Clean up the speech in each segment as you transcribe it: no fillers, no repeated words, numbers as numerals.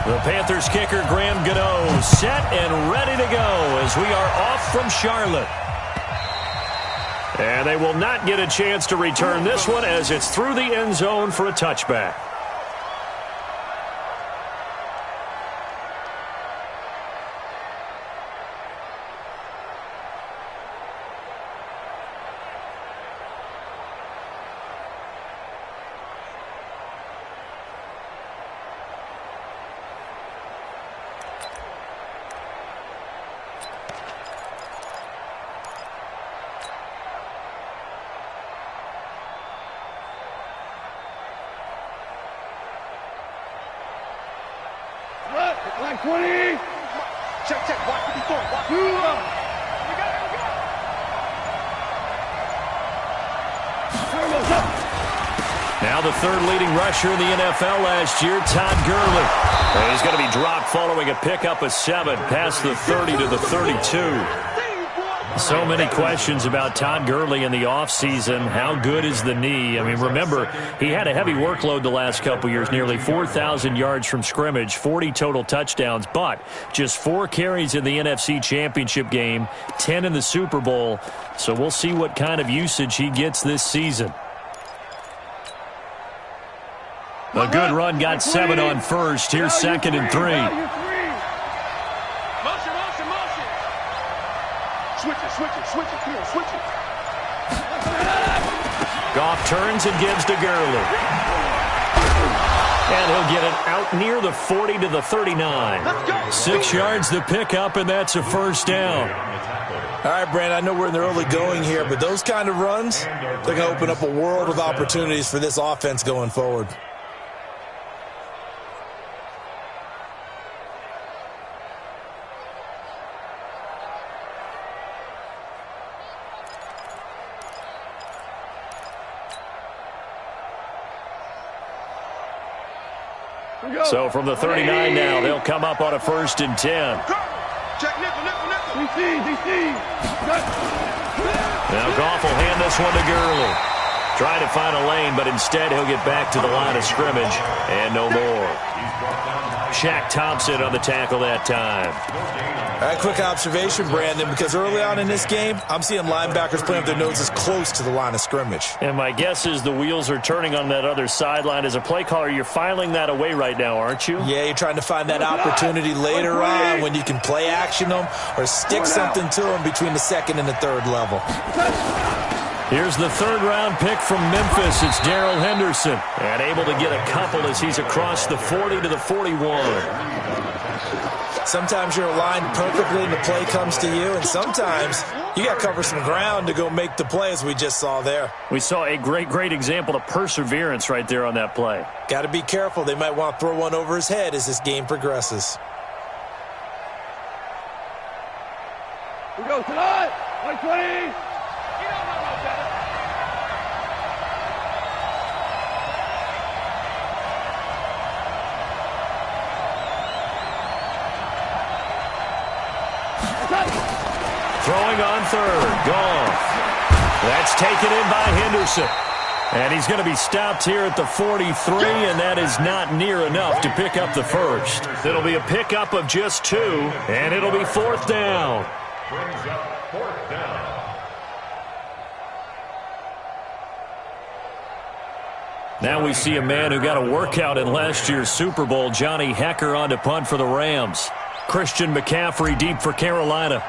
The Panthers kicker, Graham Gano, set and ready to go as we are off from Charlotte. And they will not get a chance to return this one as it's through the end zone for a touchback. Line 20. Check. Watch what he's doing. Watch. Now the third leading rusher in the NFL last year, Todd Gurley. And he's going to be dropped following a pickup of 7 past the 30 to the 32. So many questions about Todd Gurley in the offseason. How good is the knee? I mean, remember, he had a heavy workload the last couple years, nearly 4,000 yards from scrimmage, 40 total touchdowns, but just 4 carries in the NFC Championship game, 10 in the Super Bowl. So we'll see what kind of usage he gets this season. A good run, got 7 on first. Here's 2nd and 3. Switch it. Goff turns and gives to Gurley. And he'll get it out near the 40 to the 39. 6 yards the pickup, and that's a first down. All right, Brandon, I know we're in the early going here, but those kind of runs, they're going to open up a world of opportunities for this offense going forward. So from the 39 now, they'll come up on a 1st and 10. Check nickel. Now Goff will hand this one to Gurley. Try to find a lane, but instead he'll get back to the line of scrimmage and no more. Shaq Thompson on the tackle that time. All right, quick observation, Brandon, because early on in this game, I'm seeing linebackers playing with their noses close to the line of scrimmage. And my guess is the wheels are turning on that other sideline. As a play caller, you're filing that away right now, aren't you? Yeah, you're trying to find that opportunity later on when you can play action them or stick something to them between the 2nd and the 3rd level. Here's the 3rd-round pick from Memphis. It's Darrell Henderson. And able to get a couple as he's across the 40 to the 41. Sometimes you're aligned perfectly and the play comes to you, and sometimes you got to cover some ground to go make the play, as we just saw there. We saw a great example of perseverance right there on that play. Got to be careful. They might want to throw one over his head as this game progresses. We go tonight. 120. Throwing on 3rd. Goff. That's taken in by Henderson. And he's going to be stopped here at the 43, and that is not near enough to pick up the first. It'll be a pickup of just 2, and it'll be 4th down. Now we see a man who got a workout in last year's Super Bowl, Johnny Hekker, on to punt for the Rams. Christian McCaffrey deep for Carolina.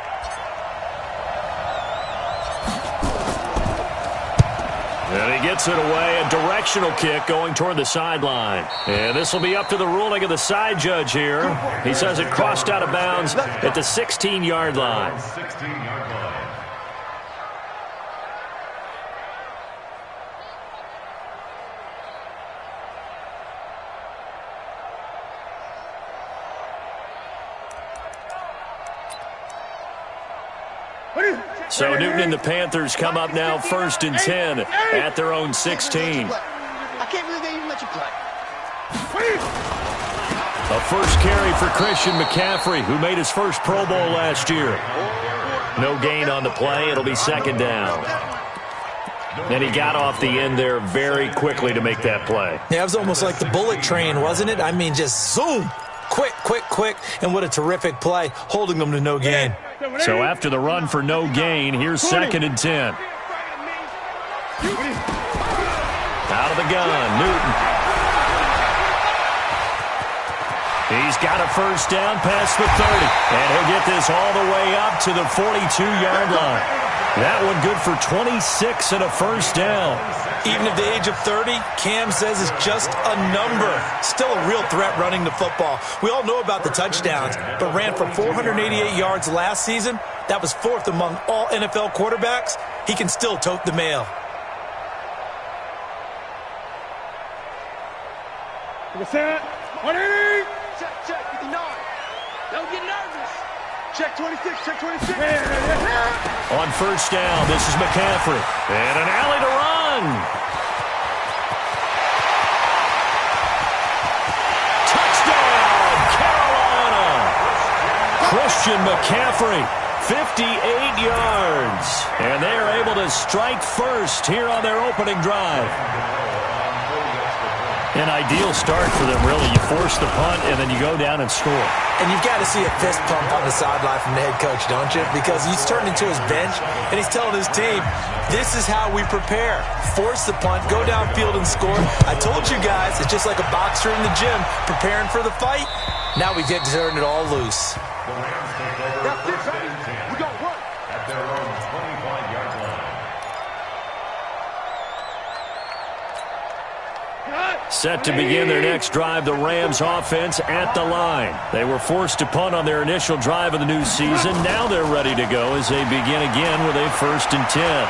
And he gets it away, a directional kick going toward the sideline. And this will be up to the ruling of the side judge here. He says it crossed out of bounds at the 16-yard line. So Newton and the Panthers come up now 1st and 10 at their own 16. I can't believe they even let you play. A first carry for Christian McCaffrey, who made his first Pro Bowl last year. No gain on the play. It'll be 2nd down. And he got off the end there very quickly to make that play. Yeah, it was almost like the bullet train, wasn't it? I mean, just zoom. Quick, quick, quick, and what a terrific play, holding them to no gain. So after the run for no gain, here's 2nd and 10. Out of the gun, Newton. He's got a first down past the 30. And he'll get this all the way up to the 42-yard line. That one good for 26 and a first down. Even at the age of 30, Cam says it's just a number. Still a real threat running the football. We all know about the touchdowns, but ran for 488 yards last season. That was 4th among all NFL quarterbacks. He can still tote the mail. Set. 180. Check, 59. Don't get nervous. Check 26, check 26. On first down, this is McCaffrey. And an alley to run. Touchdown, Carolina. Christian McCaffrey, 58 yards. And they are able to strike first here on their opening drive. An ideal start for them, really. You force the punt, and then you go down and score. And you've got to see a fist pump on the sideline from the head coach, don't you? Because he's turned into his bench, and he's telling his team, this is how we prepare. Force the punt, go downfield and score. I told you guys, it's just like a boxer in the gym preparing for the fight. Now we get to turn it all loose. That's it, baby. We got work. At their own 25-yard line. Set to begin their next drive, the Rams offense at the line. They were forced to punt on their initial drive of the new season. Now they're ready to go as they begin again with a 1st and 10.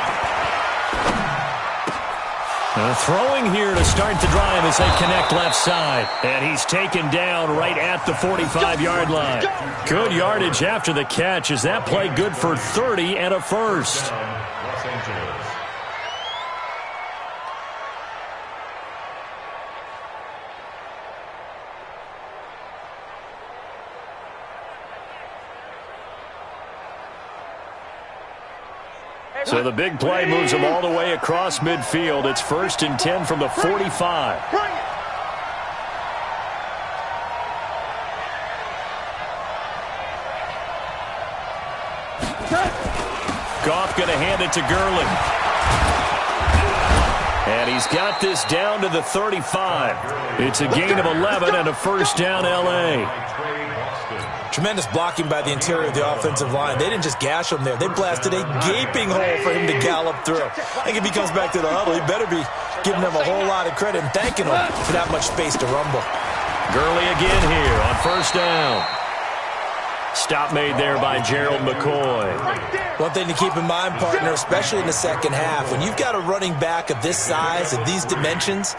Throwing here to start the drive as they connect left side. And he's taken down right at the 45-yard line. Good yardage after the catch. Is that play good for 30 and a first? Los Angeles. So the big play moves them all the way across midfield. It's 1st and 10 from the 45. Goff going to hand it to Gurley. And he's got this down to the 35. It's a gain of 11 and a first down, L.A. Tremendous blocking by the interior of the offensive line. They didn't just gash him there. They blasted a gaping hole for him to gallop through. I think if he comes back to the huddle, he better be giving them a whole lot of credit and thanking them for that much space to rumble. Gurley again here on first down. Stop made there by Gerald McCoy. One thing to keep in mind, partner, especially in the second half, when you've got a running back of this size, of these dimensions,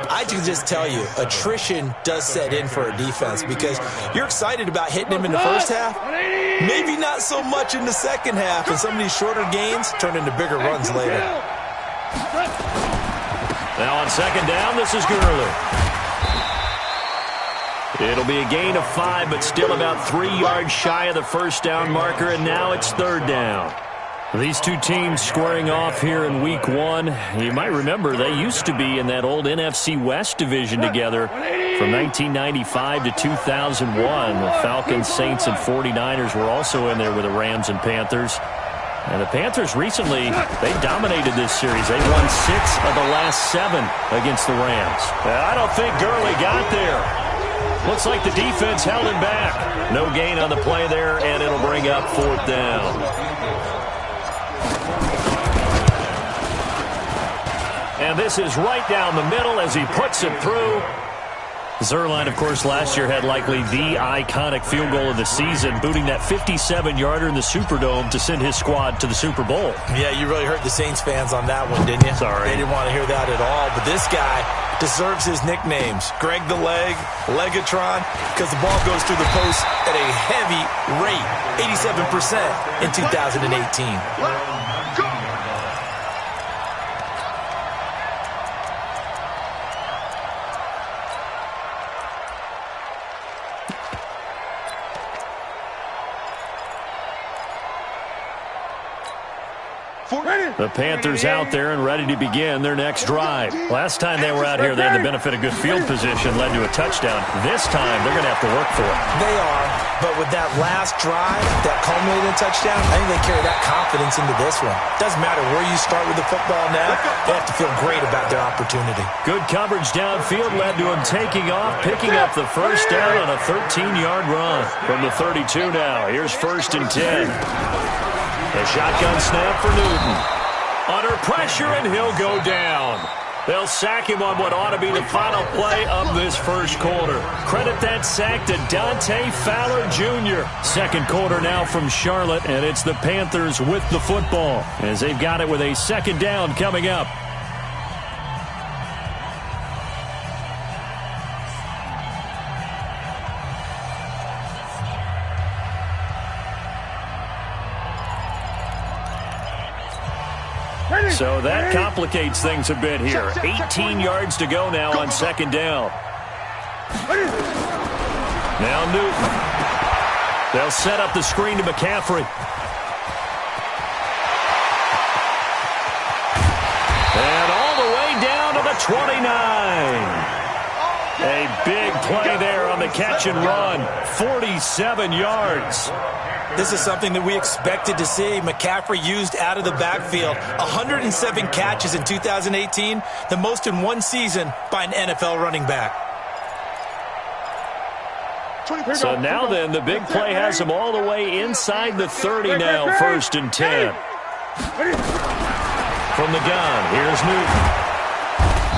I can just tell you, attrition does set in for a defense because you're excited about hitting him in the first half, maybe not so much in the second half, and some of these shorter gains turn into bigger runs later. Now on second down, this is Gurley. It'll be a gain of 5, but still about 3 yards shy of the first down marker, and now it's 3rd down. These two teams squaring off here in Week 1. You might remember they used to be in that old NFC West division together from 1995 to 2001. The Falcons, Saints, and 49ers were also in there with the Rams and Panthers. And the Panthers recently, they dominated this series. They won 6 of the last 7 against the Rams. I don't think Gurley got there. Looks like the defense held him back. No gain on the play there, and it'll bring up 4th down. And this is right down the middle as he puts it through. Zerline, of course, last year had likely the iconic field goal of the season, booting that 57-yarder in the Superdome to send his squad to the Super Bowl. Yeah, you really hurt the Saints fans on that one, didn't you? Sorry. They didn't want to hear that at all. But this guy deserves his nicknames. Greg the Leg, Legatron, because the ball goes through the post at a heavy rate, 87% in 2018. The Panthers out there and ready to begin their next drive. Last time they were out here, they had the benefit of good field position, led to a touchdown. This time, they're going to have to work for it. They are, but with that last drive, that culminated in a touchdown, I think they carry that confidence into this one. Doesn't matter where you start with the football now, they have to feel great about their opportunity. Good coverage downfield led to him taking off, picking up the first down on a 13-yard run. From the 32 now, here's 1st and 10. A shotgun snap for Newton. Under pressure, and he'll go down. They'll sack him on what ought to be the final play of this first quarter. Credit that sack to Dante Fowler Jr. Second quarter now from Charlotte, and it's the Panthers with the football as they've got it with a second down coming up. So that complicates things a bit here. 18 yards to go now on second down. Now Newton. They'll set up the screen to McCaffrey. And all the way down to the 29. A big play there on the catch and run. 47 yards. This is something that we expected to see. McCaffrey used out of the backfield. 107 catches in 2018, the most in one season by an NFL running back. So now then, the big play has him all the way inside the 30 now, 1st and 10. From the gun, here's Newton.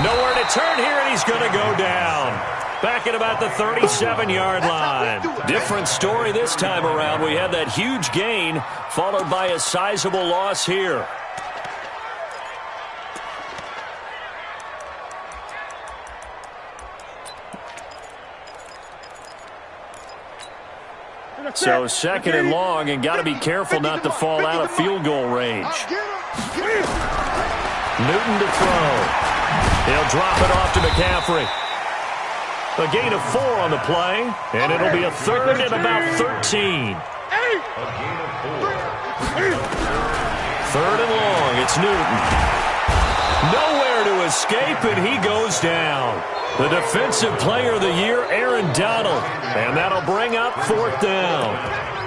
Nowhere to turn here, and he's going to go down. Back at about the 37-yard line. Different story this time around. We had that huge gain followed by a sizable loss here. So 2nd and long, and got to be careful not to fall out of field goal range. Newton to throw. He'll drop it off to McCaffrey. A gain of 4 on the play, and it'll be a 3rd and about 13. 3rd and long, it's Newton. Nowhere to escape, and he goes down. The defensive player of the year, Aaron Donald, and that'll bring up 4th down.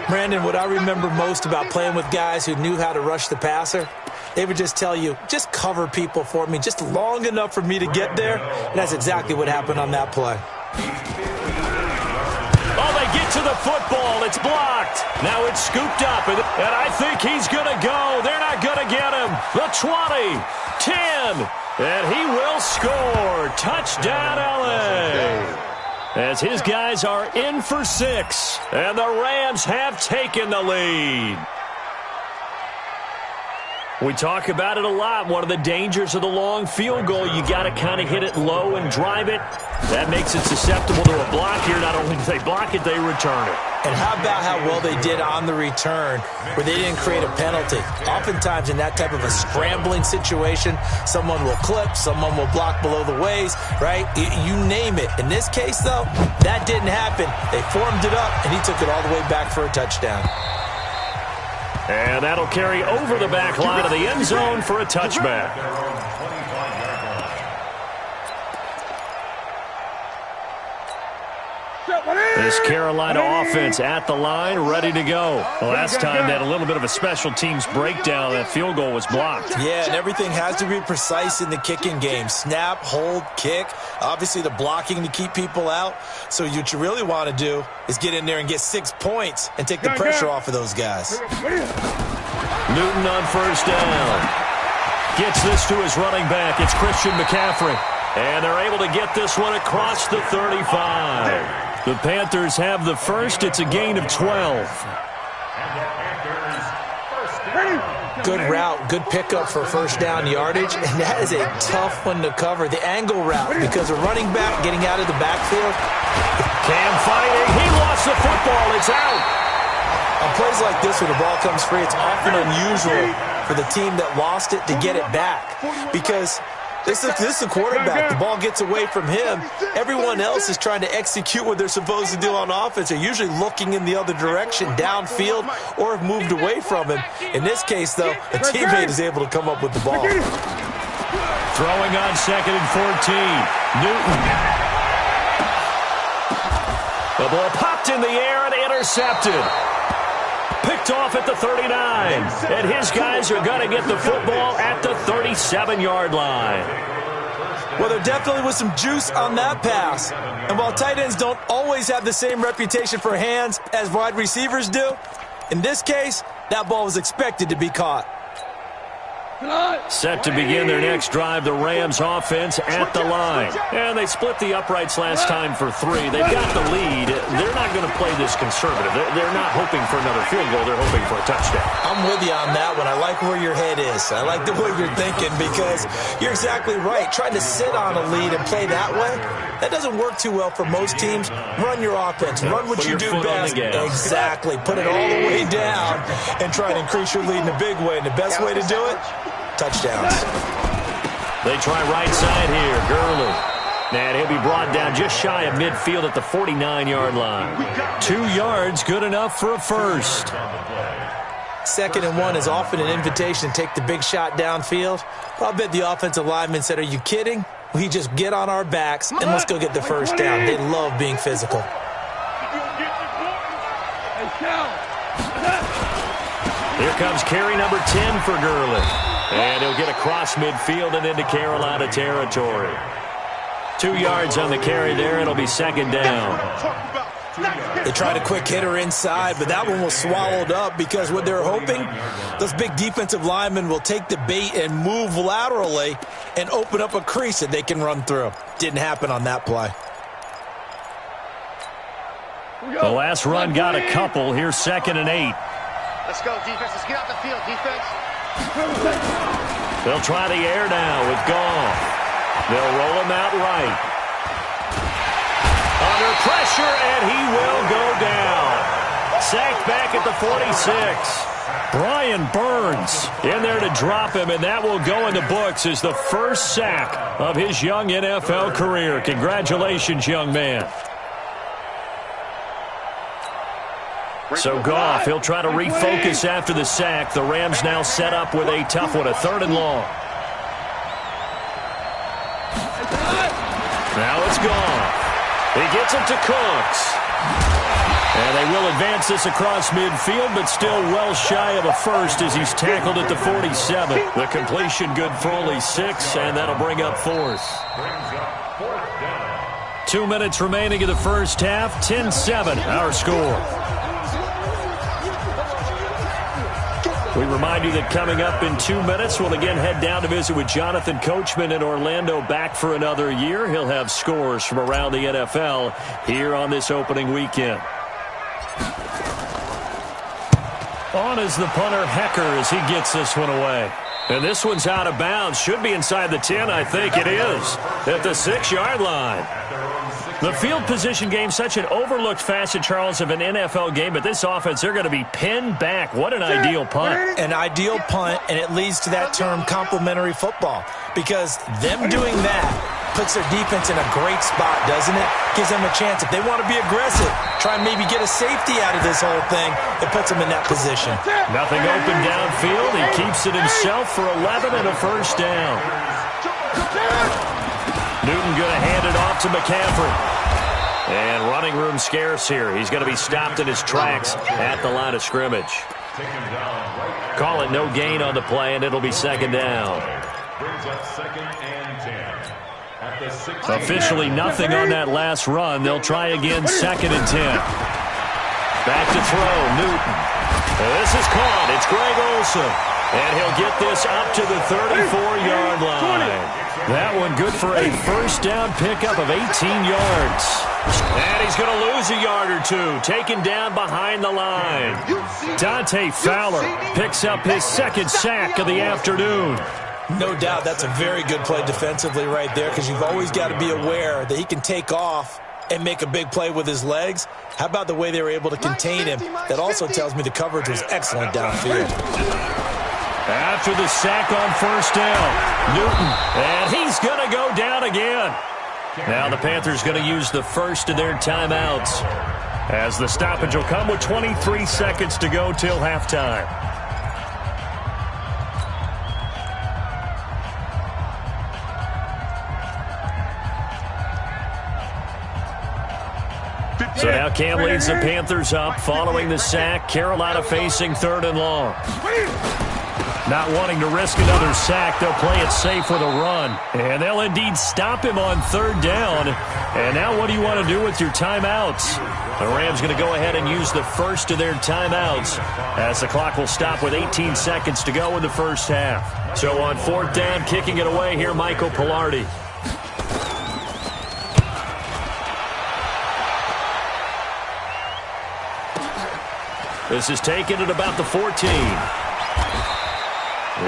Brandon, what I remember most about playing with guys who knew how to rush the passer, they would just tell you, just cover people for me, just long enough for me to get there. And that's exactly what happened on that play. Oh, they get to the football. It's blocked. Now it's scooped up, and I think he's going to go. They're not going to get him. The 20, 10, and he will score. Touchdown, L.A. As his guys are in for 6, and the Rams have taken the lead. We talk about it a lot. One of the dangers of the long field goal, you got to kind of hit it low and drive it. That makes it susceptible to a block here. Not only do they block it, they return it. And how about how well they did on the return where they didn't create a penalty? Oftentimes in that type of a scrambling situation, someone will clip, someone will block below the waist, right? You name it. In this case, though, that didn't happen. They formed it up, and he took it all the way back for a touchdown. And that'll carry over the back line of the end zone for a touchback. This Carolina offense at the line, ready to go. Last time they had a little bit of a special teams breakdown. That field goal was blocked. Yeah, and everything has to be precise in the kicking game. Snap, hold, kick. Obviously the blocking to keep people out. So what you really want to do is get in there and get 6 points and take the pressure off of those guys. Newton on 1st down. Gets this to his running back. It's Christian McCaffrey. And they're able to get this one across the 35. The Panthers have the first. It's a gain of 12. Good route, good pickup for 1st down yardage, and that is a tough one to cover. The angle route, because a running back getting out of the backfield. Cam fighting. He lost the football. It's out. On plays like this where the ball comes free, it's often unusual for the team that lost it to get it back, because This is the quarterback. The ball gets away from him. Everyone else is trying to execute what they're supposed to do on offense. They're usually looking in the other direction, downfield, or have moved away from him. In this case, though, a teammate is able to come up with the ball. Throwing on 2nd and 14. Newton. The ball popped in the air and intercepted. Picked off at the 39. And his guys are going to get the football at the 37-yard line. Well, there definitely was some juice on that pass. And while tight ends don't always have the same reputation for hands as wide receivers do, in this case, that ball was expected to be caught. Set to begin their next drive, the Rams offense at the line. And they split the uprights last time for 3. They've got the lead. They're not going to play this conservative. They're not hoping for another field goal. They're hoping for a touchdown. I'm with you on that one. I like where your head is. I like the way you're thinking because you're exactly right. Trying to sit on a lead and play that way, that doesn't work too well for most teams. Run your offense. Run what you do best. Exactly. Put it all the way down and try to increase your lead in a big way. And the best way to do it, touchdowns. They try right side here. Gurley. And he'll be brought down just shy of midfield at the 49-yard line. 2 yards, good enough for a first. 2nd and 1 is often an invitation to take the big shot downfield. I'll bet the offensive lineman said, are you kidding? We just get on our backs and let's go get the first down. They love being physical. Here comes carry number 10 for Gurley. And he'll get across midfield and into Carolina territory. 2 yards on the carry there. It'll be 2nd down. They tried a quick hitter inside, but that one was swallowed up because what they're hoping, those big defensive linemen will take the bait and move laterally and open up a crease that they can run through. Didn't happen on that play. The last run got a couple. Here's 2nd and 8. Let's go, defense. Let's get out the field, defense. They'll try the air now with Goff. They'll roll him out right. Under pressure, and he will go down. Sacked back at the 46. Brian Burns in there to drop him, and that will go in the books as the first sack of his young NFL career. Congratulations, young man. So Goff, he'll try to refocus after the sack. The Rams now set up with a tough one, a 3rd and long. Now it's Goff. He gets it to Cooks. And they will advance this across midfield, but still well shy of a first as he's tackled at the 47. The completion good for only 6, and that'll bring up 4th. 2 minutes remaining in the first half, 10-7, our score. We remind you that coming up in 2 minutes, we'll again head down to visit with Jonathan Coachman in Orlando, back for another year. He'll have scores from around the NFL here on this opening weekend. On is the punter, Hecker, as he gets this one away. And this one's out of bounds. Should be inside the 10, I think it is, at the 6-yard line. The field position game, such an overlooked facet, Charles, of an NFL game, but this offense, they're going to be pinned back. What an ideal punt. An ideal punt, and it leads to that term complementary football, because them doing that puts their defense in a great spot, doesn't it? Gives them a chance. If they want to be aggressive, try and maybe get a safety out of this whole thing, it puts them in that position. Nothing open downfield. He keeps it himself for 11 and a first down. Newton going to hand it off to McCaffrey. And running room scarce here. He's going to be stopped in his tracks at the line of scrimmage. Call it no gain on the play, and it'll be 2nd down. Officially nothing on that last run. They'll try again, 2nd and 10. Back to throw, Newton. This is caught. It's Greg Olsen. And he'll get this up to the 34-yard line. That one good for a first down pickup of 18 yards. And he's going to lose a yard or 2, taken down behind the line. Dante Fowler picks up his 2nd sack of the afternoon. No doubt that's a very good play defensively right there, because you've always got to be aware that he can take off and make a big play with his legs. How about the way they were able to contain him? That also tells me the coverage was excellent downfield. After the sack on first down, Newton, and he's going to go down again. Now the Panthers going to use the first of their timeouts, as the stoppage will come with 23 seconds to go till halftime. So now Cam leads the Panthers up following the sack. Carolina facing 3rd and long. Not wanting to risk another sack, they'll play it safe with a run. And they'll indeed stop him on 3rd down. And now what do you want to do with your timeouts? The Rams going to go ahead and use the first of their timeouts, as the clock will stop with 18 seconds to go in the first half. So on 4th down, kicking it away here, Michael Pilardi. This is taken at about the 14.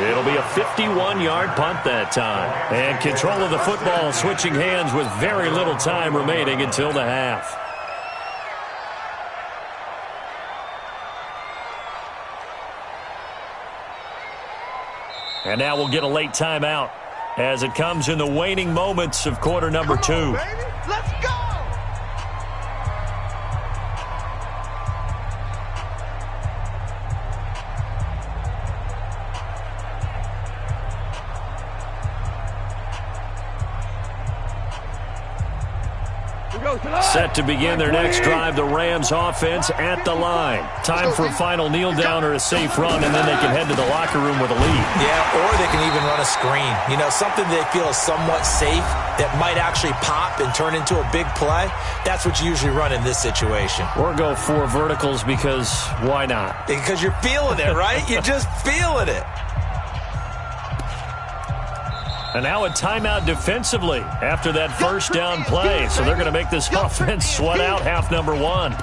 It'll be a 51-yard punt that time. And control of the football switching hands with very little time remaining until the half. And now we'll get a late timeout as it comes in the waning moments of quarter number 2. Come on, baby. Let's go! Set to begin their next drive, the Rams offense at the line. Time for a final kneel down or a safe run, and then they can head to the locker room with a lead. Yeah, or they can even run a screen. You know, something they feel is somewhat safe that might actually pop and turn into a big play. That's what you usually run in this situation. Or go 4 verticals, because why not? Because you're feeling it, right? You're just feeling it. And now a timeout defensively after that first down play. So they're going to make this offense sweat out half number 1.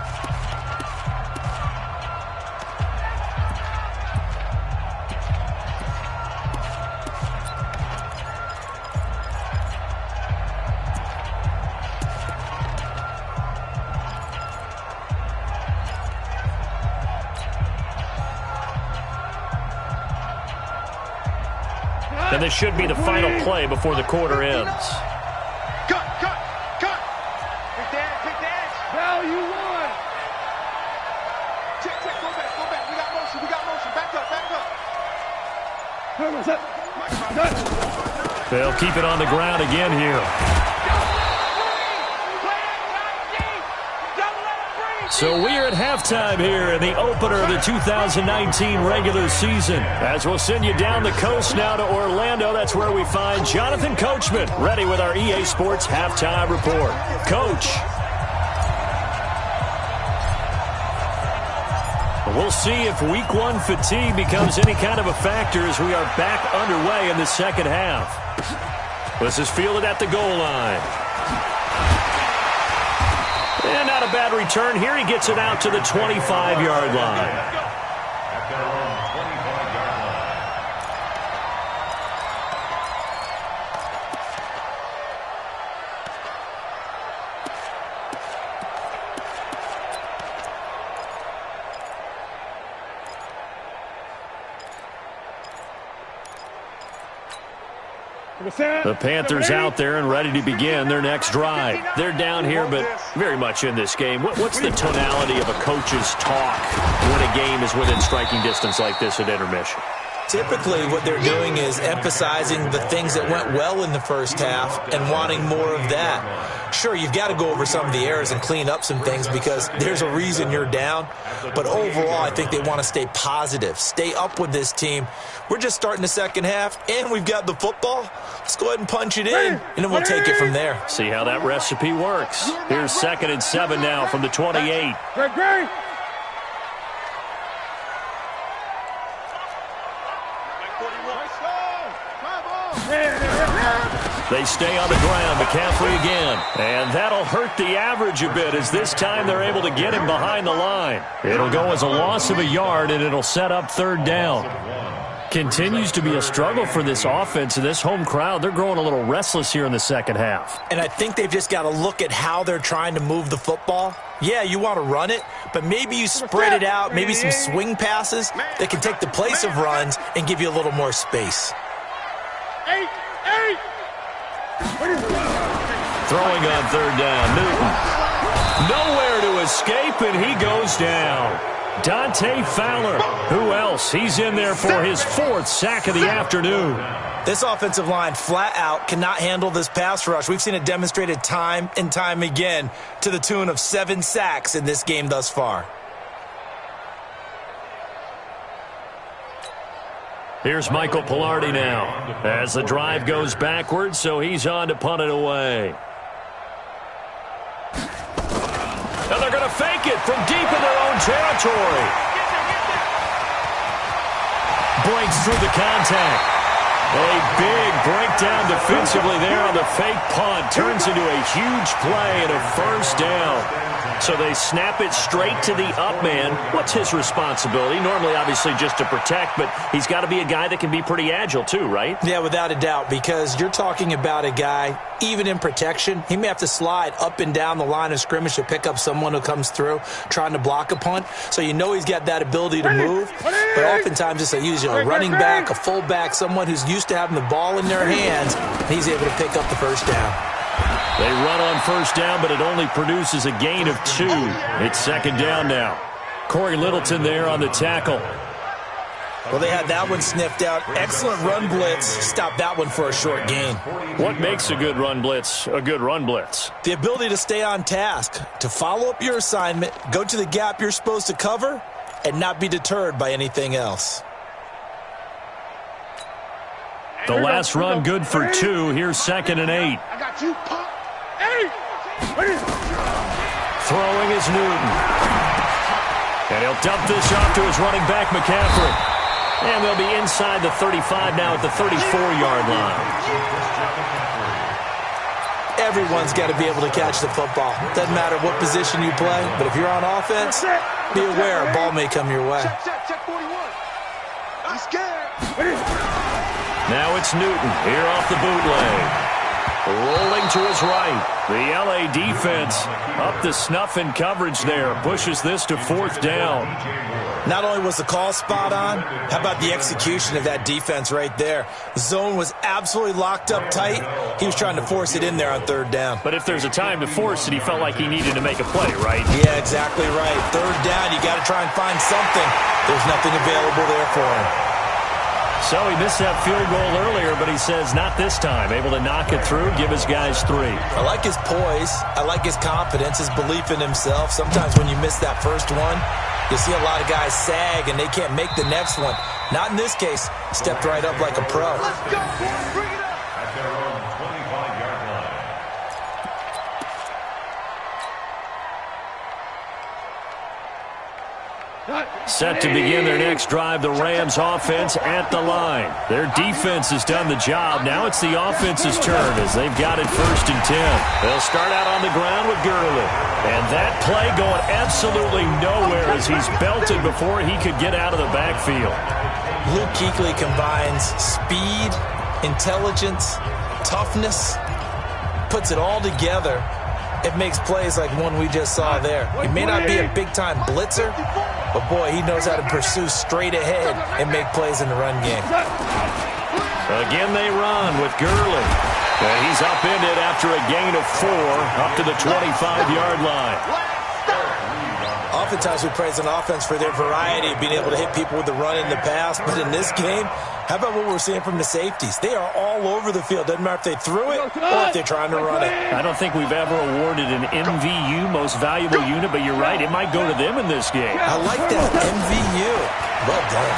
And this should be the final play before the quarter ends. Cut! Pick that. Value 1. Check, go back. We got motion. Back up. They'll keep it on the ground again here. So we are at halftime here in the opener of the 2019 regular season. As we'll send you down the coast now to Orlando, that's where we find Jonathan Coachman, ready with our EA Sports halftime report. Coach. We'll see if week 1 fatigue becomes any kind of a factor as we are back underway in the second half. This is fielded at the goal line. And not a bad return here. He gets it out to the 25-yard line. The Panthers out there and ready to begin their next drive. They're down here, but very much in this game. What's the tonality of a coach's talk when a game is within striking distance like this at intermission? Typically, what they're doing is emphasizing the things that went well in the first half and wanting more of that. Sure, you've got to go over some of the errors and clean up some things because there's a reason you're down. But overall, I think they want to stay positive, stay up with this team. We're just starting the second half, and we've got the football. Let's go ahead and punch it in, and then we'll take it from there. See how that recipe works. Here's 2nd and 7 now from the 28. Great. They stay on the ground. McCaffrey again. And that'll hurt the average a bit as this time they're able to get him behind the line. It'll go as a loss of a yard, and it'll set up 3rd down. Continues to be a struggle for this offense and this home crowd. They're growing a little restless here in the second half. And I think they've just got to look at how they're trying to move the football. Yeah, you want to run it, but maybe you spread it out, maybe some swing passes that can take the place of runs and give you a little more space. Throwing on third down, Newton. Nowhere to escape, and he goes down. Dante Fowler. Who else? He's in there for his 4th sack of the afternoon. This offensive line flat out cannot handle this pass rush. We've seen it demonstrated time and time again to the tune of 7 sacks in this game thus far. Here's Michael Pilardi now as the drive goes backwards, so he's on to punt it away. And they're going to fake it from deep in their own territory. Breaks through the contact. A big breakdown defensively there on the fake punt. Turns into a huge play and a first down. So they snap it straight to the up man. What's his responsibility? Normally, obviously, just to protect, but he's got to be a guy that can be pretty agile too, right? Yeah, without a doubt, because you're talking about a guy, even in protection, he may have to slide up and down the line of scrimmage to pick up someone who comes through trying to block a punt. So you know he's got that ability to move, but oftentimes it's usually a running back, a fullback, someone who's used to having the ball in their hands, and he's able to pick up the first down. They run on first down, but it only produces a gain of 2. It's second down now. Corey Littleton there on the tackle. Well, they had that one sniffed out. Excellent run blitz. Stopped that one for a short gain. What makes a good run blitz a good run blitz? The ability to stay on task, to follow up your assignment, go to the gap you're supposed to cover, and not be deterred by anything else. The last run good for 2. Here's 2nd and 8. I got you, Pop. Throwing is Newton. And he'll dump this off to his running back, McCaffrey. And they'll be inside the 35 now at the 34-yard line. Everyone's got to be able to catch the football. Doesn't matter what position you play, but if you're on offense, be aware a ball may come your way. Check 41. I'm scared. Now it's Newton here off the bootleg. Rolling to his right. The L.A. defense up to snuff in coverage there. Pushes this to 4th down. Not only was the call spot on, how about the execution of that defense right there? The zone was absolutely locked up tight. He was trying to force it in there on 3rd down. But if there's a time to force it, he felt like he needed to make a play, right? Yeah, exactly right. 3rd down, you got to try and find something. There's nothing available there for him. So he missed that field goal earlier, but he says not this time. Able to knock it through, give his guys 3. I like his poise. I like his confidence, his belief in himself. Sometimes when you miss that first one, you see a lot of guys sag and they can't make the next one. Not in this case. Stepped right up like a pro. Let's go, boy. Bring it up. At their own 25-yard line. Set to begin their next drive, the Rams offense at the line. Their defense has done the job. Now it's the offense's turn as they've got it 1st and 10. They'll start out on the ground with Gurley. And that play going absolutely nowhere as he's belted before he could get out of the backfield. Luke Kuechly combines speed, intelligence, toughness, puts it all together. It makes plays like one we just saw there. He may not be a big-time blitzer, but, boy, he knows how to pursue straight ahead and make plays in the run game. Again, they run with Gurley. And he's upended after a gain of 4 up to the 25-yard line. Oftentimes we praise an offense for their variety of being able to hit people with the run in the pass, but in this game, how about what we're seeing from the safeties? They are all over the field. Doesn't matter if they threw it or if they're trying to run it. I don't think we've ever awarded an MVU, most valuable unit, but you're right, it might go to them in this game. I like that, MVU. Well done.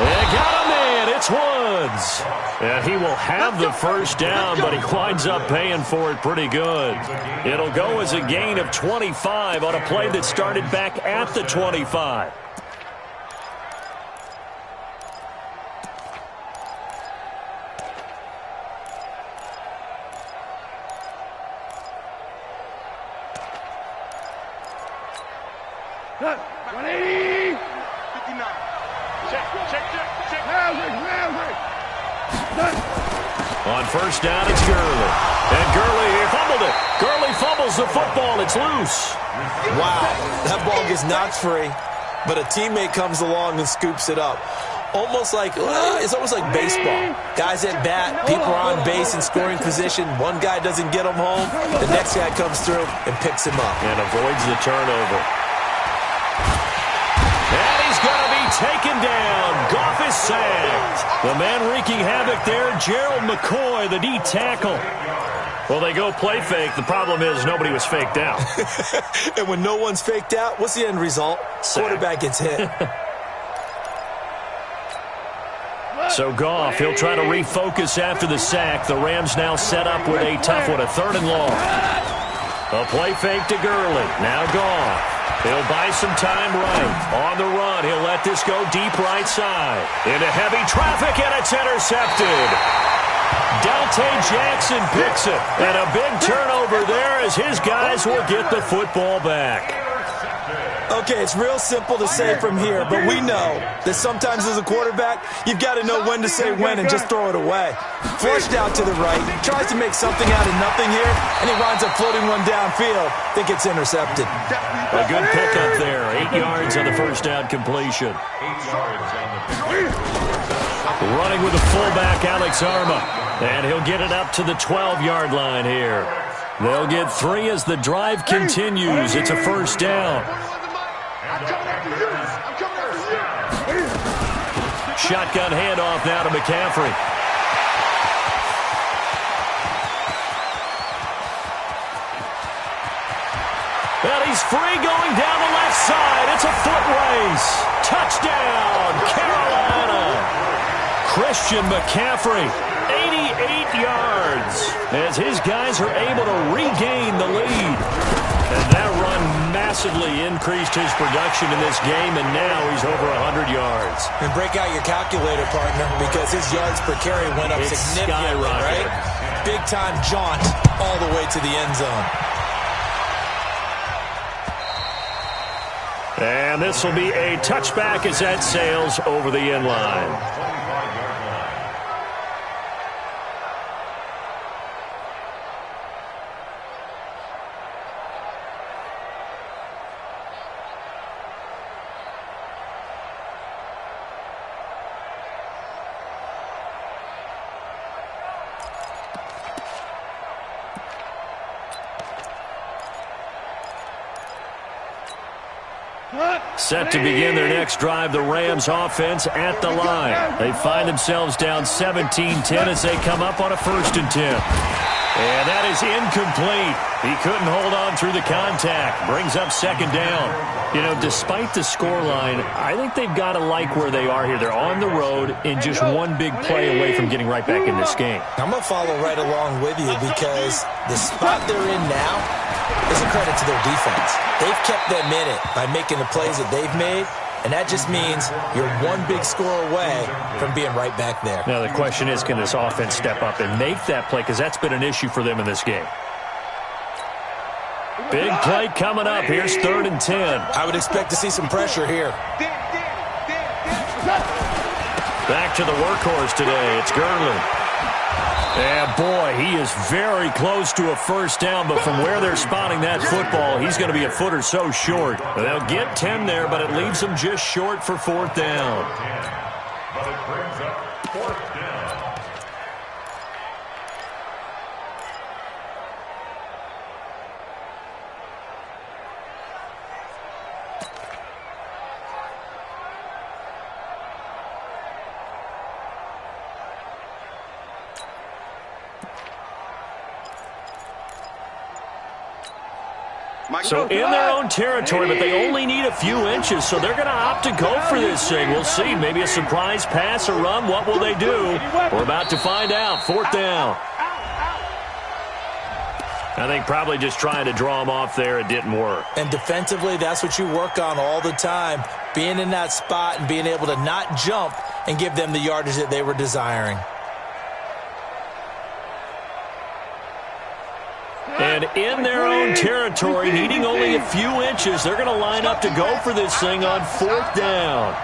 They got him in. It's Woods. And he will have the first down, but he winds up paying for it pretty good. It'll go as a gain of 25 on a play that started back at the 25. On first down, it's Gurley. And Gurley, he fumbled it. Gurley fumbles the football. It's loose. Wow, that ball gets knocked free, but a teammate comes along and scoops it up. It's almost like baseball. Guys at bat, people are on base in scoring position. One guy doesn't get him home. The next guy comes through and picks him up. And avoids the turnover. And he's going to be taken down. Goff is sacked. The man wreaking havoc there, Gerald McCoy, the D tackle. Well, they go play fake. The problem is nobody was faked out. And when no one's faked out, what's the end result? Sack. Quarterback gets hit. So Goff, he'll try to refocus after the sack. The Rams now set up with a tough one, a 3rd and long. A play fake to Gurley. Now Goff. He'll buy some time right. On the run, he'll let this go deep right side. Into heavy traffic, and it's intercepted. Dante Jackson picks it. And a big turnover there as his guys will get the football back. Okay, it's real simple to say from here, but we know that sometimes as a quarterback, you've got to know when to say when and just throw it away. Flushed out to the right, tries to make something out of nothing here, and he winds up floating one downfield. Think it's intercepted. A good pickup there. 8 yards on the first down completion. 8 yards on the Running with the fullback, Alex Arma. And he'll get it up to the 12-yard line here. They'll get 3 as the drive continues. It's a first down. Shotgun handoff now to McCaffrey. And he's free going down the left side. It's a foot race. Touchdown, Carolina. Christian McCaffrey, 88 yards, as his guys are able to regain the lead. And that run massively increased his production in this game, and now he's over 100 yards. And break out your calculator, partner, because his yards per carry went up significantly, right? Big-time jaunt all the way to the end zone. And this will be a touchback as that sails over the end line. Set to begin their next drive, the Rams offense at the line. They find themselves down 17-10 as they come up on a 1st and 10. And that is incomplete. He couldn't hold on through the contact. Brings up 2nd down. You know, despite the scoreline, I think they've got to like where they are here. They're on the road and just one big play away from getting right back in this game. I'm going to follow right along with you because the spot they're in now is a credit to their defense. They've kept them in it by making the plays that they've made, and that just means you're one big score away from being right back there. Now, the question is, can this offense step up and make that play? Because that's been an issue for them in this game. Big play coming up. Here's 3rd and 10. I would expect to see some pressure here. Back to the workhorse today. It's Gurley. And, boy, he is very close to a first down, but from where they're spotting that football, he's going to be a foot or so short. They'll get 10 there, but it leaves them just short for 4th down. But it brings up 4th down. So in their own territory, but they only need a few inches, so they're going to opt to go for this thing. We'll see. Maybe a surprise pass or run. What will they do? We're about to find out. 4th down. I think probably just trying to draw them off there. It didn't work. And defensively, that's what you work on all the time. Being in that spot and being able to not jump and give them the yardage that they were desiring. And in their own territory, needing only a few inches, they're going to line up to go for this thing on 4th down.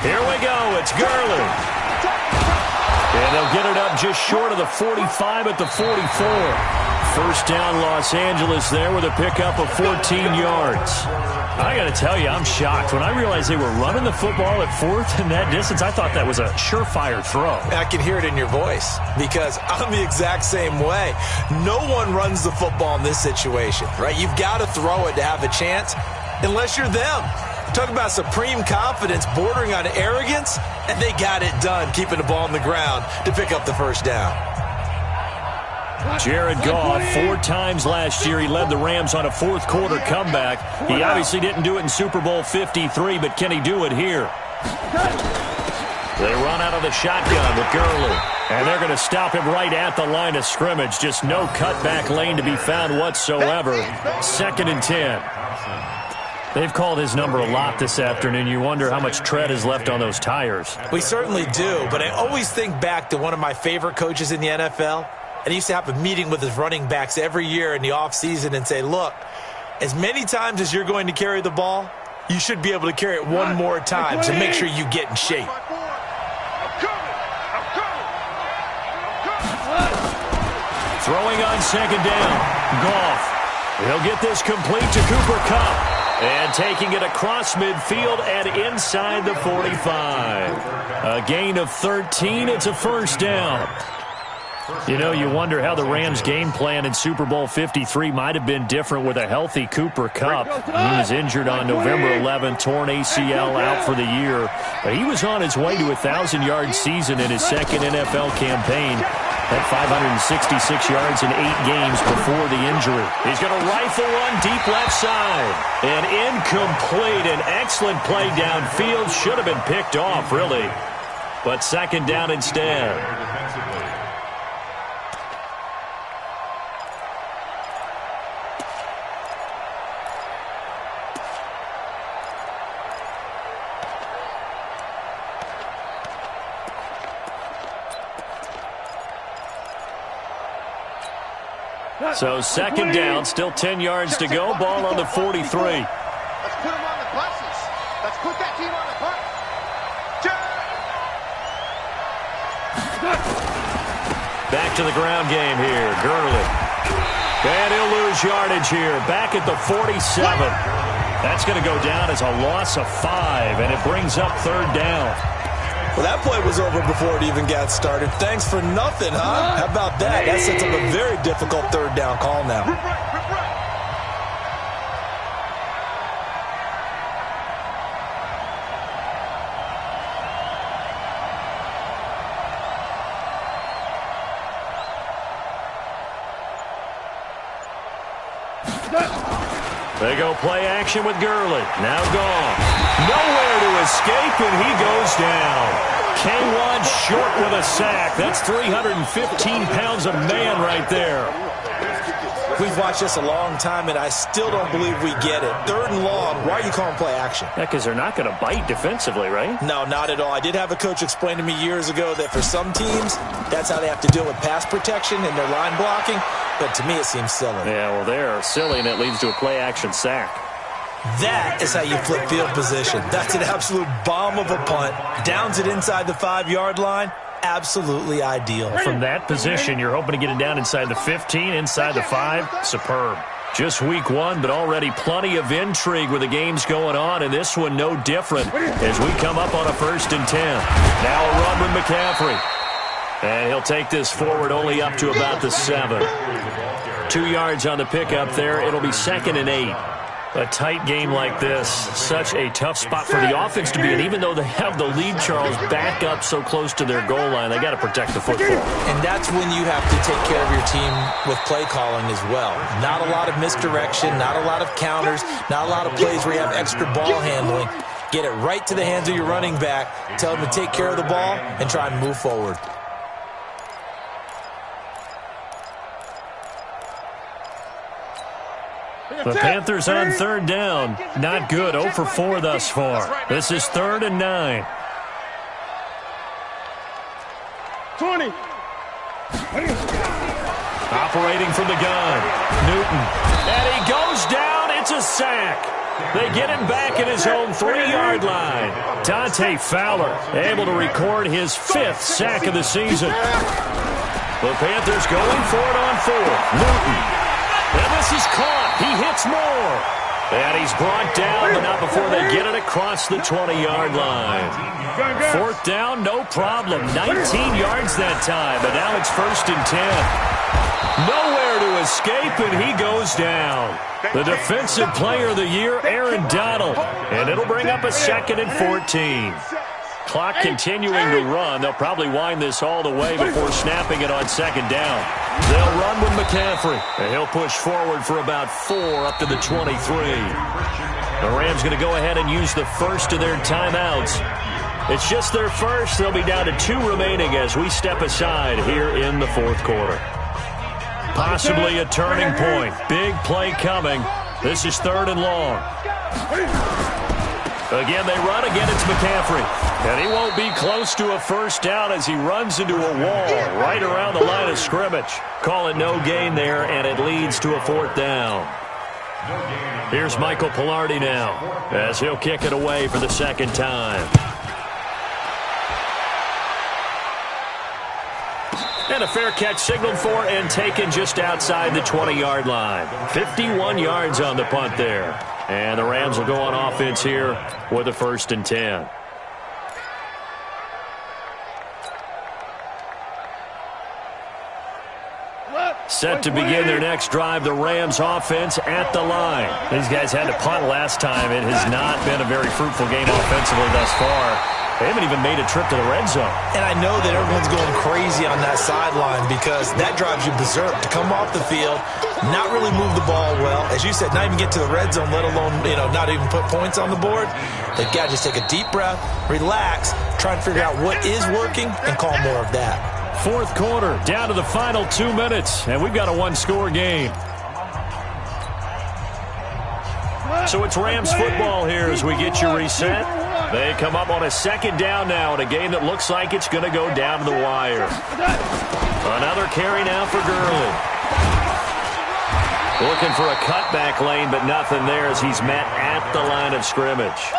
Here we go. It's Gurley. And they'll get it up just short of the 45 at the 44. First down, Los Angeles there with a pickup of 14 yards. I got to tell you, I'm shocked. When I realized they were running the football at fourth in that distance, I thought that was a surefire throw. I can hear it in your voice because I'm the exact same way. No one runs the football in this situation, right? You've got to throw it to have a chance unless you're them. Talk about supreme confidence bordering on arrogance, and they got it done, keeping the ball on the ground to pick up the first down. Jared Goff, 4 times last year, he led the Rams on a fourth-quarter comeback. He obviously didn't do it in Super Bowl 53, but can he do it here? They run out of the shotgun with Gurley, and they're going to stop him right at the line of scrimmage. Just no cutback lane to be found whatsoever. 2nd and 10. They've called his number a lot this afternoon. You wonder how much tread is left on those tires. We certainly do, but I always think back to one of my favorite coaches in the NFL. And he used to have a meeting with his running backs every year in the offseason and say, look, as many times as you're going to carry the ball, you should be able to carry it one more time, so make sure you get in shape. Throwing on 2nd down. Goff. He'll get this complete to Cooper Kupp. And taking it across midfield and inside the 45. A gain of 13. It's a first down. You know, you wonder how the Rams' game plan in Super Bowl 53 might have been different with a healthy Cooper Kupp. He was injured on November 11th, torn ACL out for the year. But he was on his way to a 1,000-yard season in his second NFL campaign. Had 566 yards in 8 games before the injury. He's going to rifle one deep left side. And incomplete. An excellent play downfield. Should have been picked off, really. But 2nd down instead. So 2nd down, still 10 yards to go. Ball on the 43. Let's put them on the buses. Let's put that team on the bus. Back to the ground game here. Gurley. And he'll lose yardage here. Back at the 47. That's going to go down as a loss of 5, and it brings up 3rd down. Well, that play was over before it even got started. Thanks for nothing, huh? How about that? That sets up a very difficult 3rd down call now. They go play action with Gurley. Now gone. Nowhere to escape, and he goes down. K1 short with a sack. That's 315 pounds of man right there. We've watched this a long time, and I still don't believe we get it. 3rd and long. Why are you calling play action? Yeah, because they're not going to bite defensively, right? No, not at all. I did have a coach explain to me years ago that for some teams, that's how they have to deal with pass protection and their line blocking. But to me, it seems silly. Yeah, well, they're silly, and it leads to a play action sack. That is how you flip field position. That's an absolute bomb of a punt. Downs it inside the 5-yard line. Absolutely ideal. From that position, you're hoping to get it down inside the 15, inside the 5. Superb. Just week 1, but already plenty of intrigue with the games going on, and this one no different as we come up on a 1st and 10. Now a run with McCaffrey. And he'll take this forward only up to about the 7. 2 yards on the pickup there. It'll be 2nd and 8. A tight game like this, such a tough spot for the offense to be in. Even though they have the lead, Charles, back up so close to their goal line, they got to protect the football. And that's when you have to take care of your team with play calling as well. Not a lot of misdirection, not a lot of counters, not a lot of plays where you have extra ball handling. Get it right to the hands of your running back, tell them to take care of the ball, and try and move forward. The Panthers on 3rd down. Not good. 0 for 4 thus far. This is 3rd and 9. 20. Operating from the gun. Newton. And he goes down. It's a sack. They get him back at his own 3-yard line. Dante Fowler able to record his 5th sack of the season. The Panthers going for it on 4th. Newton. And this is caught. He hits Moore. And he's brought down, but not before they get it across the 20-yard line. 4th down, no problem. 19 yards that time, but now it's 1st and 10. Nowhere to escape, and he goes down. The Defensive Player of the Year, Aaron Donald. And it'll bring up a 2nd and 14. Clock continuing to run. They'll probably wind this all the way before snapping it on 2nd down. They'll run with McCaffrey. And he'll push forward for about 4 up to the 23. The Rams going to go ahead and use the first of their timeouts. It's just their first. They'll be down to 2 remaining as we step aside here in the 4th quarter. Possibly a turning point. Big play coming. This is 3rd and long. Again, they run. Again, it's McCaffrey. And he won't be close to a 1st down as he runs into a wall right around the line of scrimmage. Call it no gain there, and it leads to a 4th down. Here's Michael Pilardi now as he'll kick it away for the 2nd time. And a fair catch signaled for and taken just outside the 20-yard line. 51 yards on the punt there. And the Rams will go on offense here with a 1st and 10. Set to begin their next drive, the Rams offense at the line. These guys had to punt last time. It has not been a very fruitful game offensively thus far. They haven't even made a trip to the red zone. And I know that everyone's going crazy on that sideline because that drives you berserk. To come off the field, not really move the ball well. As you said, not even get to the red zone, let alone, not even put points on the board. They've got to just take a deep breath, relax, try and figure out what is working, and call more of that. 4th quarter, down to the final 2 minutes, and we've got a 1-score game. So it's Rams football here as we get you reset. They come up on a 2nd down now in a game that looks like it's going to go down to the wire. Another carry now for Gurley. Looking for a cutback lane, but nothing there as he's met at the line of scrimmage.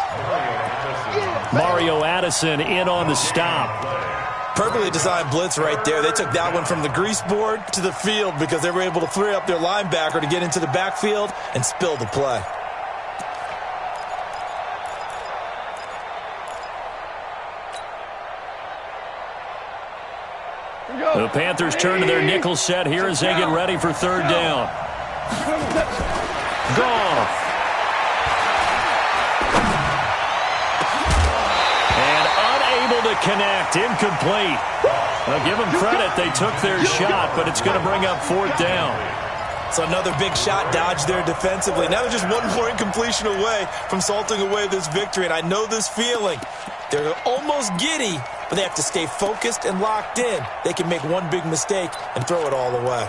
Mario Addison in on the stop. Perfectly designed blitz right there. They took that one from the grease board to the field because they were able to free up their linebacker to get into the backfield and spill the play. The Panthers turn to their nickel set here as they get ready for 3rd down. Goff. And unable to connect. Incomplete. Now give them credit. They took their shot, but it's going to bring up 4th down. So another big shot dodged there defensively. Now they're just one more incompletion away from salting away this victory. And I know this feeling. They're almost giddy, but they have to stay focused and locked in. They can make one big mistake and throw it all away.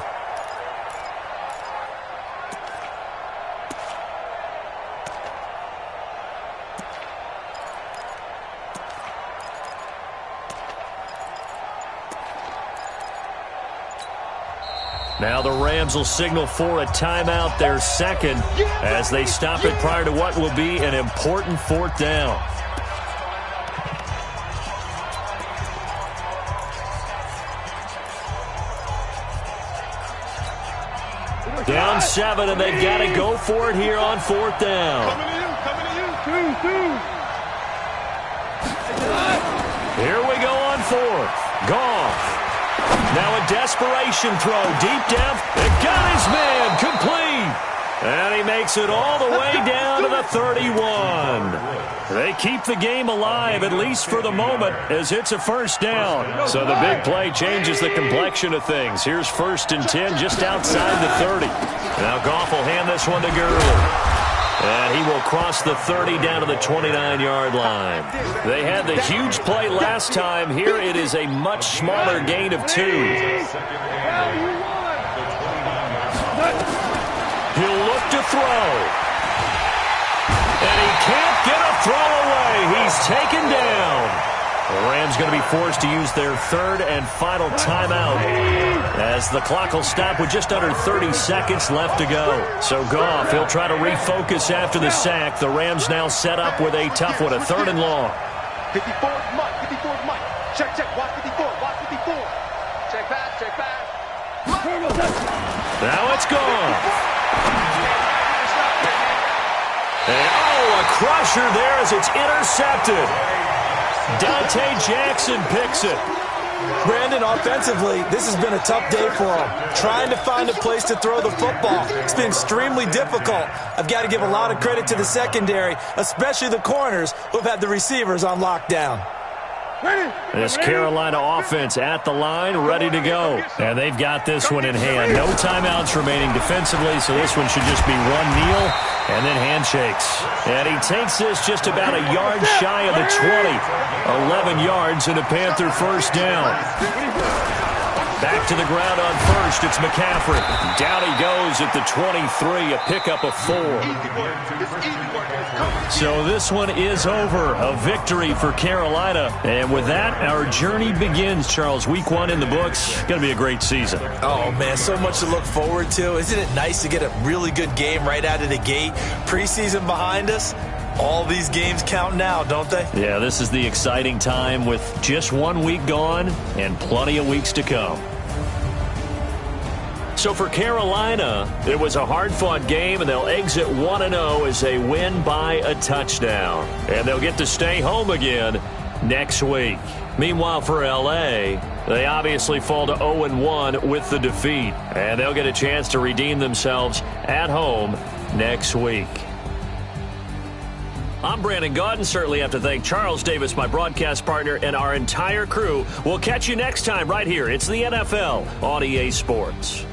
Now the Rams will signal for a timeout, their 2nd, as they stop it prior to what will be an important 4th down. Down 7, and they've got to go for it here on 4th down. Coming to you. 2. Here we go on 4th. Goff. Now a desperation throw, deep depth. It got his man, complete. And he makes it all the way down to the 31. They keep the game alive, at least for the moment, as it's a 1st down. So the big play changes the complexion of things. Here's 1st and 10 just outside the 30. Now Goff will hand this one to Gurley. And he will cross the 30 down to the 29-yard line. They had the huge play last time. Here it is a much smaller gain of 2. He'll look to throw. And he can't get a throw away. He's taken down. The Rams going to be forced to use their third and final timeout as the clock will stop with just under 30 seconds left to go. So Goff, he'll try to refocus after the sack. The Rams now set up with a tough one, a 3rd and long. 54 Mike, 54 Mike. Check, watch 54, watch 54. Check pass. Now it's gone. And a crusher there as it's intercepted. Dante Jackson picks it. Brandon, offensively, this has been a tough day for him. Trying to find a place to throw the football. It's been extremely difficult. I've got to give a lot of credit to the secondary, especially the corners who have had the receivers on lockdown. This Carolina offense at the line, ready to go. And they've got this one in hand. No timeouts remaining defensively, so this one should just be one kneel and then handshakes. And he takes this just about a yard shy of the 20. 11 yards and a Panther first down. Back to the ground on first. It's McCaffrey. Down he goes at the 23, a pickup of 4. So this one is over. A victory for Carolina. And with that, our journey begins, Charles. Week 1 in the books. Going to be a great season. Oh, man, so much to look forward to. Isn't it nice to get a really good game right out of the gate? Preseason behind us. All these games count now, don't they? Yeah, this is the exciting time with just 1 week gone and plenty of weeks to come. So for Carolina, it was a hard-fought game, and they'll exit 1-0 as they win by a touchdown. And they'll get to stay home again next week. Meanwhile, for L.A., they obviously fall to 0-1 with the defeat. And they'll get a chance to redeem themselves at home next week. I'm Brandon Gaudin. Certainly have to thank Charles Davis, my broadcast partner, and our entire crew. We'll catch you next time right here. It's the NFL on EA Sports.